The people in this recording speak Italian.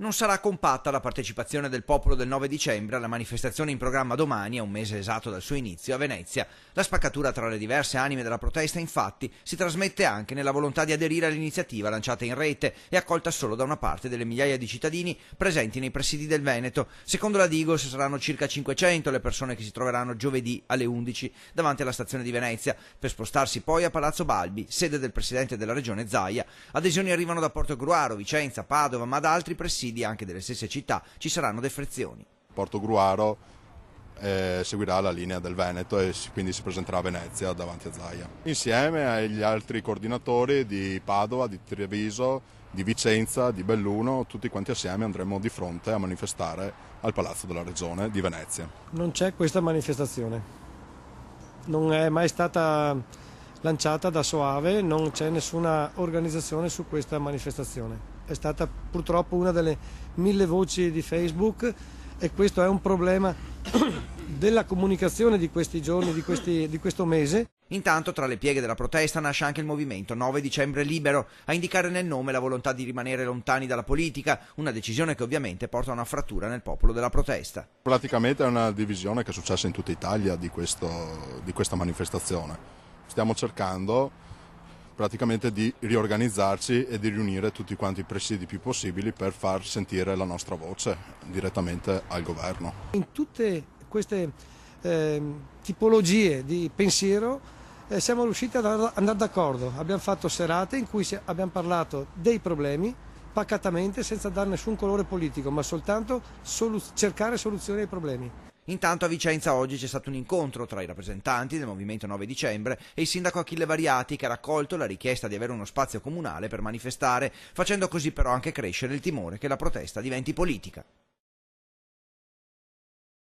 Non sarà compatta la partecipazione del popolo del 9 dicembre alla manifestazione in programma domani, a un mese esatto dal suo inizio, a Venezia. La spaccatura tra le diverse anime della protesta, infatti, si trasmette anche nella volontà di aderire all'iniziativa lanciata in rete e accolta solo da una parte delle migliaia di cittadini presenti nei presidi del Veneto. Secondo la Digos saranno circa 500 le persone che si troveranno giovedì alle 11 davanti alla stazione di Venezia, per spostarsi poi a Palazzo Balbi, sede del presidente della regione Zaia. Adesioni arrivano da Portogruaro, Vicenza, Padova, ma da altri presidi anche delle stesse città ci saranno defezioni. Portogruaro seguirà la linea del Veneto e quindi si presenterà a Venezia davanti a Zaia. Insieme agli altri coordinatori di Padova, di Treviso, di Vicenza, di Belluno, tutti quanti assieme andremo di fronte a manifestare al Palazzo della Regione di Venezia. Non c'è questa manifestazione, non è mai stata lanciata da Soave, non c'è nessuna organizzazione su questa manifestazione. È stata purtroppo una delle 1000 voci di Facebook e questo è un problema della comunicazione di questi giorni, di questo mese. Intanto tra le pieghe della protesta nasce anche il movimento 9 dicembre libero, a indicare nel nome la volontà di rimanere lontani dalla politica, una decisione che ovviamente porta a una frattura nel popolo della protesta. Praticamente è una divisione che è successa in tutta Italia di questa manifestazione. Stiamo cercando praticamente di riorganizzarci e di riunire tutti quanti i presidi più possibili per far sentire la nostra voce direttamente al governo. In tutte queste tipologie di pensiero siamo riusciti ad andare d'accordo, abbiamo fatto serate in cui abbiamo parlato dei problemi pacatamente, senza dare nessun colore politico, ma soltanto cercare soluzioni ai problemi. Intanto a Vicenza oggi c'è stato un incontro tra i rappresentanti del Movimento 9 dicembre e il sindaco Achille Variati, che ha raccolto la richiesta di avere uno spazio comunale per manifestare, facendo così però anche crescere il timore che la protesta diventi politica.